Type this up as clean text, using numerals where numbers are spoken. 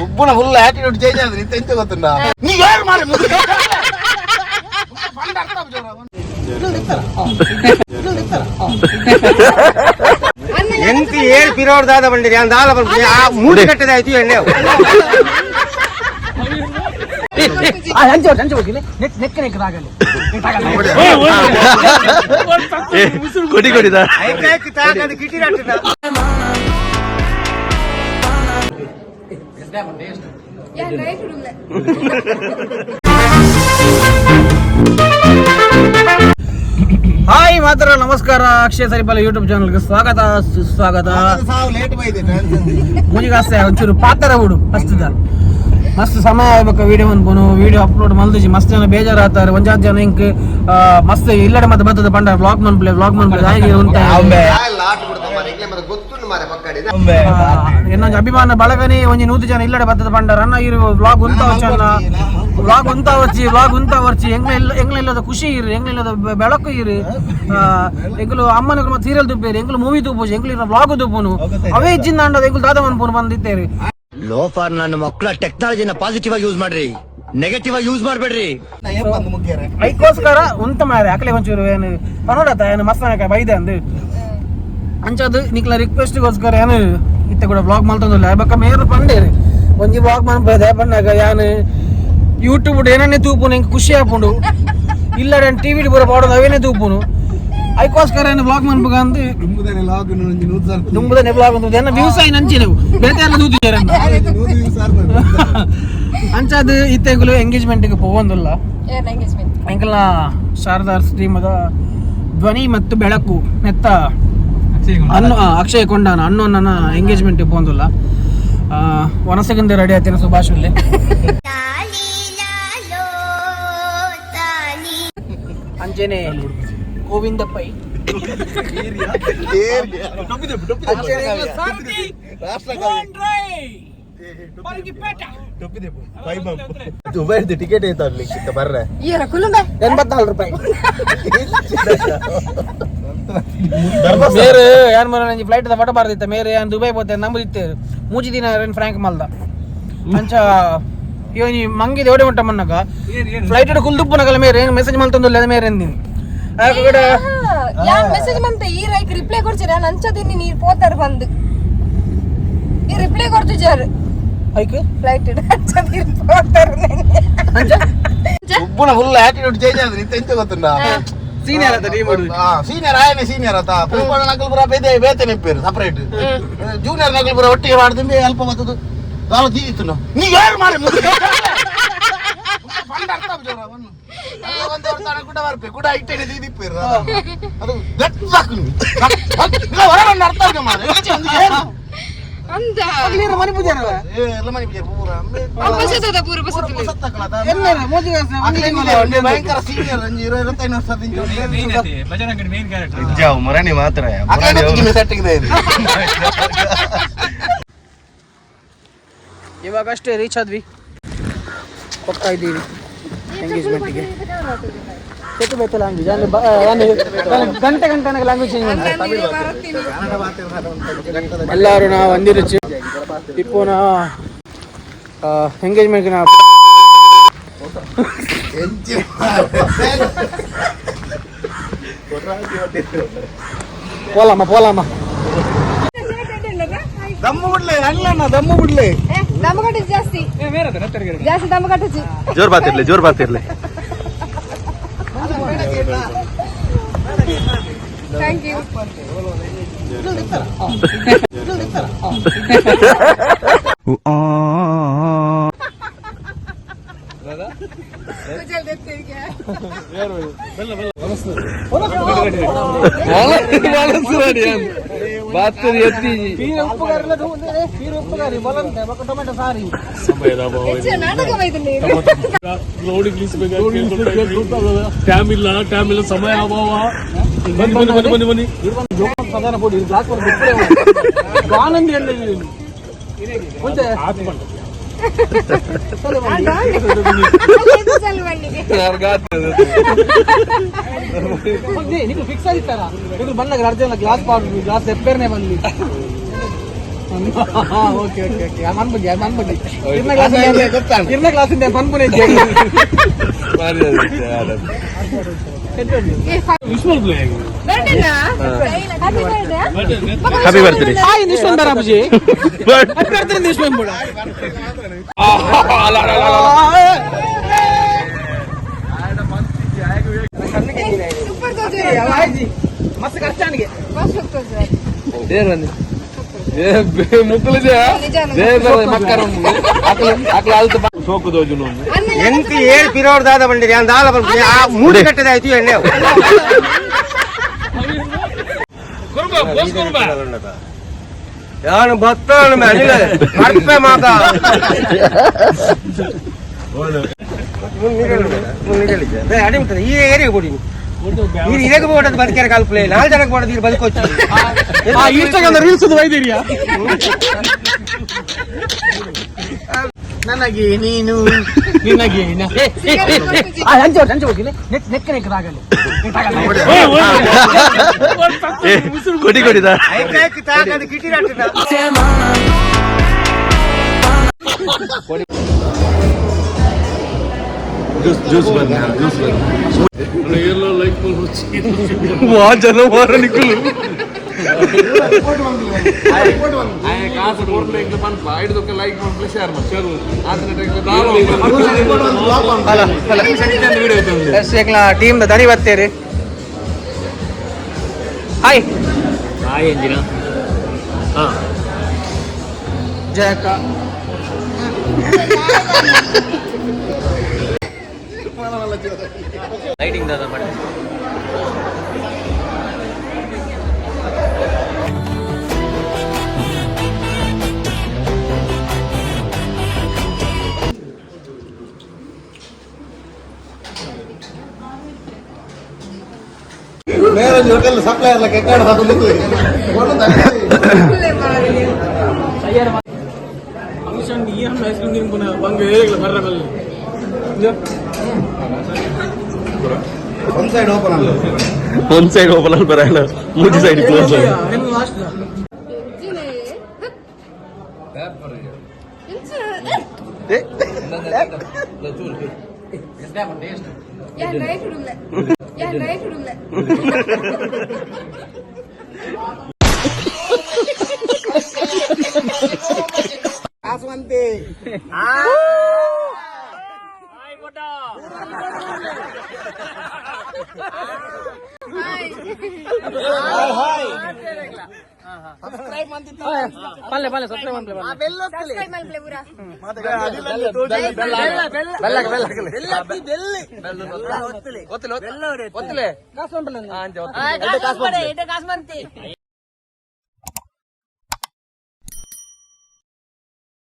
ಒಬ್ಬನ full attitude change ಆದ್ರೆ ಇಂತ ಎಂತ ಗೊತ್ತುಂಟಾ ನೀ ಯಾರು ಮಾಡಿ ಎಂತ ಏಳು ಪಿರೋಡ್ ದಾದ ಬಂದಿರಿ ಅಂದಾಲ ಬಂದಿರಿ ಆ ಮೂಡಿ ಕಟ್ಟದಾಯ್ತು ಎಣ್ಣೆ ಕೊಡಿ ಕೊಡಿದ ಹಾಯ್ ಮಾತ್ರ ನಮಸ್ಕಾರ. ಅಕ್ಷಯ ಸರಿಪಾಲ ಯೂಟ್ಯೂಬ್ ಚಾನಲ್ಗೆ ಸ್ವಾಗತ ಸುಸ್ವಾಗತ. ಮುಜಿಗಾಸ್ತೆ ಒಂಚೂರು ಪಾತ್ರ ಬಿಡು ಅಷ್ಟದ ಮಸ್ತ್ ಸಮಯ ಆಗ್ಬೇಕು ವಿಡಿಯೋ ಅನ್ಬೋದು ವಿಡಿಯೋ ಅಪ್ಲೋಡ್ ಮಲ್ದಿಸಿ ಮಸ್ತ್ ಜನ ಬೇಜಾರಾಗ್ತಾರೆ. ಒಂಜಾತ್ ಜನ ಇಂಕ್ ಮಸ್ತ್ ಇಲ್ಲಡೆ ಮತ್ತೆ ಬರ್ತದೆ ಬಂಡ ವ್ಲಾಗ್ ಮನ್ಪ್ಲೆ ಹಾಗೆ ಉಂಟ ಇನ್ನೊಂದು ಅಭಿಮಾನ ಬಳಗನೆ ಒಂಜಿ 100 ಜನ ಇಲ್ಲಡೆ ಬರ್ತದೆ ಬಂಡ ರನ್ನ ಇರು ವ್ಲಾಗ್ ಉಂತ ವರ್ಚಿ ಎಂಗ್ಲಿಲ್ಲದ ಖುಷಿ ಇರು ಎಂಗ್ಲಿಲ್ಲದ ಬೆಳಕು ಇರು ಎಂಗ್ಲು ಅಮ್ಮನ ಮತ್ತೆ ಸೀರಿಯಲ್ ತುಪ್ಪೇರಿ ಎಂಗ್ಲು ಮೂವಿ ತುಪ್ಪು ಎಂಗ್ಲಿನ ವ್ಲಾಗ್ ತುಪ್ಪುನು ಅವೇ ಇಜ್ಜಿಂದ ಅಂಡದ ಎಂಗ್ಲು ದಾದ ಮನ್ಪುನು ಬಂದಿತ್ತೇರಿ. ಲೋಫಾರ್ ನನ್ನ ಮಕ್ಕಳ ಟೆಕ್ನಾಲಜಿನ ಪಾಸಿಟಿವ್ ಆಗಿ ಯೂಸ್ ಮಾಡ್ರಿ, ನೆಗೆಟಿವ್ ಆಗಿ ಯೂಸ್ ಮಾಡ್ಬೇಡ್ರಿ. ಅದಕ್ಕೋಸ್ಕರ ಉಂತ ಮಾರೆ ಅಕಲೆ ಒಂಚೂರು ಏನು ಪನೋಡತ ಏನು ಮಸ್ತ್ ಬೈದೆ ಅಂದು ಅಂಚದು ನಿಕ್ಲ ರಿಕ್ವೆಸ್ಟ್ಗೋಸ್ಕರ ಏನು ಇತ್ತ ಕೂಡ ಬ್ಲಾಗ್ ಮಾಡ್ತಂದಿಲ್ಲ ಬಕ್ಕ ಮೇರು ಪಂಡೇರಿ ಒಂಜಿ ಬ್ಲಾಗ್ ಮಾಡ್ಬೋದೆ ಪಂಡಾಗ ಯಾನು ಯೂಟ್ಯೂಬ್ ಏನೇ ತೂಪುನು ಹಿಂಗೆ ಖುಷಿ ಹಾಕೊಂಡು ಇಲ್ಲ ಟಿವಿ ಬರೋ ಪಾಡೋದು ಅವೇನೇ ತೂಪುನು ಅದಕ್ಕೋಸ್ಕರ ಏನು ಬ್ಲಾಗ್ ಮಾಡ್ಬೇಕು ಅಂದು ದುಂಬುದನೆ ಬ್ಲಾಗ್ ಅಂತ ಏನ ವ್ಯೂಸ್ ಆಗಿ ನಂಚಿ ನೀವು ಬೇರೆ ತೂತಿದ್ದಾರೆ ಅಂಚದು ಇತ್ತೆಗಳು ಎಂಗೇಜ್ಮೆಂಟ್ಗೆ ಹೋಗೋದಿಲ್ಲ ಎಂಕಲ್ನ ಶಾರದಾರ್ ಸ್ಟ್ರೀಮದ ಧ್ವನಿ ಮತ್ತು ಬೆಳಕು ನೆತ್ತ ಅಕ್ಷಯ್ ಕೊಂಡಾನ ಅನ್ನೋನ್ನ ಎಂಗೇಜ್ಮೆಂಟ್ ಹೋಗೋದಿಲ್ಲ ವನಸಗಂಧೆ ರೆಡಿ ಆಯ್ತೇನೆ ಸುಭಾಷ್ ಉಲ್ಲೆ ಅಂಚೆನೆ ಗೋವಿಂದ ಪೈ ಟಿಕೆಟ್ ಐತ ಬರ್ರೆ 84 ರೂಪಾಯಿ ಮೇರೆ ಯಾನ್ ಮರ ನಂಜಿ ಫ್ಲೈಟ್ ದ ಫೋಟೋ ಬಾರ್ದಿತ್ತ ಮೇರೆ ಯಾನ್ ದುಬೈ ಹೋತೆ ನಂಬರ್ ಇತ್ತೆ ಮೂಜಿ ದಿನ ರೆನ್ ಫ್ರಾಂಕ್ ಮಲ್ದ ಅಂಚ ಇವನಿ ಮಂಗಿ ದೇವಡೆ ಮಟ್ಟ ಮನ್ನಗ ಫ್ಲೈಟ್ ಇಡ ಕುಲ್ದುಪ್ಪು ನಗಲ ಮೇರೆ ಮೆಸೇಜ್ ಮಲ್ತಂದುಲ್ಲ ಮೇರೆ ಎಂದಿನಿ ಆಕಡ ಯಾನ್ ಮೆಸೇಜ್ ಮಂತೆ ಈ ರೈಕ್ ರಿಪ್ಲೈ ಕೊಡ್ಚಿರ ನಾನು ಅಂಚದಿನಿ ನೀರ್ ಪೋತಾರ ಬಂದು ಈ ರಿಪ್ಲೈ ಕೊಡ್ತಿಜಾರ್ ಐಕ ಫ್ಲೈಟ್ ಇಡ ಅಂಚದಿನಿ ಪೋತಾರ ಅಂಚ ಒಬ್ಬನ ಫುಲ್ ಆಟಿಟ್ಯೂಡ್ ಚೇಂಜ್ ಆದ್ರೆ ಇಂತ ಎಂತ ಗೊತ್ತುಂಟಾ ಸೀನಿಯರ್ ಅದ ಟೀಮ್ ಸೀನಿಯರ್ ಆಯನೆ ಸೀನಿಯರ್ ಆತ ಪೂಪಣ ನಕಲ್ಪುರ ಬೇತೆ ನೆಪ್ಪೇರು ಸಪರೇಟ್ ಜೂನಿಯರ್ ನಕಲ್ಪುರ ಒಟ್ಟಿಗೆ ಮಾಡ್ತೀನಿ ಅಲ್ಪ ಮತ್ತದು ತಾವು ತೀರಿತ್ತು ನೀ ಯಾರು ಮಾಡಿ ಕೂಡ ಬರ್ಪೆ ಕೂಡ ಇಟ್ಟೆ ದೀದಿಪ್ಪೇರು ಅದು ಗಟ್ಟು ಸಾಕು ಹೊರಗಂಡು ಅರ್ಥ ಆಗ ಮಾರೆ ಅಂದ ಅಲ್ಲಿರ ಮನಿ ಪೂಜಾರವ ಎಲ್ಲ ಮನೆ ಪೂಜಾರ ಪೂರ ಭಯಂಕರ ಸೀನಿಯರ್ 25 ವರ್ಷ ಮರಣಿ ಮಾತ್ರ ಇವಾಗಷ್ಟೇ ರೀಚ್ ಆದ್ವಿ ಹೋಗ್ತಾ ಇದ್ದೀವಿ ಎಂಗೇಜ್ಮೆಂಟ್ಗೆ ಗೊತ್ತು ಲ್ಯಾಂಗ್ವೇಜ್ ಗಂಟೆ ಲ್ಯಾಂಗ್ವೇಜ್ ಚೇಂಜ್ ಎಲ್ಲರೂ ನಾವು ಒಂದಿರುಚಿ ಇಪ್ಪು ನಾ ಎಂಗೇಜ್ಮೆಂಟ್ಗೆ ನಾ పోలామా దమ్ము బిడ్లే అన్న దమ్ము బిడ్లే దమ్ము కట్టి ಜಾಸ್ತಿ దమ్ము కట్టొచ్చు ಜೋರ್ ಬಾತಿರ್ಲಿ ಥ್ಯಾಂಕ್ ಯು ಟೈಮ್ ಇಲ್ಲ ಸಮಯ ಅಭಾವ ಬನ್ನಿ ಆನಂದ್ నీకు ఫిక్స్ అయితారా నీకు బండ్లకు అర్జెంట్ గ్లాస్ పౌడర్ గ్లాస్ ఎప్పేర్నే బండి ಓಕೆ ಓಕೆ ಓಕೆ ಮನ್ ಬಗ್ಗೆ ಅದೇ ಗೊತ್ತಾನೆ. ಇರ್ನ ಕ್ಲಾಸಿಂದ ಪನ್ಪುನೆ ವಿಶ್ವಲ್ play happy birthday hi Nishwan ಬರಾಬಜಿ ಹ್ಯಾಪಿ ಬರ್ತ್ಡೇ ನಿಶ್ವನ್ ಬೋಡ ಮಸ್ತ್ ಖರ್ಚಾನಿಗೆ ಸೋಕು ದೋಜು ಎಂತ ಏಳು ಪಿರೋಡ್ ದಾದ ಬಂದಿರಿ ಅಂದ ಆಲ ಬಂದಿರಿ ಆ ಮೂರು ಕಟ್ಟದಾಯ್ತು ಎಣ್ಣೆ ಯಾನು ಭತ್ತ ಕರ್ಪೆ ಮಾತ ಈ ಏರಿಯಾಗೆ ಕೊಡಿ ನೀರು ಇದಕ್ಕೆ ಬೋಟದ ಬದುಕ್ಯಾರ ಕಾಲ್ಪುಲೆ 4 ಜನಕ್ಕೆ ಬೋಟದ ನೀರು ಬದುಕೋಚ್ಚು ಇನ್ಸ್ಟಾಗ್ರಾಮ್ ರೀಲ್ಸ್ ವೈದಿರಿಯಾ ನನಗೆ ನೀನು ನಿನಗೆ ಹಂಚೆ ಹೋಗಿಲ್ಲ ನೆಕ್ಕ ನೆಕ್ಕದಾಗಲ್ಲ ಕೊಡಿ ಕೊಡಿದ ಜ್ಯೂಸ್ ಬಂದ ಎಲ್ಲ ಲೈಕ್ ಮಾಡಿ ಜನ ಮಾರ ನಿಕ್ಕಲು ಕಾಸು ಕೊಡ್ಲೆ ಇಂಗ್ಲ ಪನ್ಪ ಐದಕ್ಕೆ ಲೈಕ್ ಮಾಡ್ಲಿ ಶೇರ್ ಮಾಡಿ ಶೇರ್ ಟೀಮ್ ದನಿ ಬರ್ತೇರಿ ಹಾಯ್ ಹಾಯ್ ಎಂಜಿನ ಜಯಕ ಲೈಟಿಂಗ್ ದಾದ ಮಾಡಿ ಮ್ಯಾರೇಜ್ ಹೋಟೆಲ್ ಸಪ್ಲೈಯರ್ ಕೆಕ್ಕಾಡ ಫಂಕ್ಷನ್ ಈ ಹಣ್ಣು ಐಸ್ ಕ್ರೀಮ್ ತಿನ್ಕೊಂಡು ಬಂದು ಹೇಳಿಲ್ಲ ಬರ್ರ ಮೇಲೆ ಒಂದ್ ಸೈಡ್ ಓಪನ್ ಅಲ್ಲ ಒಂದ್ ಸೈಡ್ ಓಪನ್ ಅಲ್ಲಿ ಬರಲ್ಲ ಮೂಜಿ ಸೈಡ್ ಕ್ಲೋಸ್ ಲಾಸ್ಟ್ ಪಲ್ಲೆ ಪಲ್ಲೆ ಸಬ್ಸ್ಕ್ರೈಬ್ ಮಾಡ್ಲಿ ಕಾಸು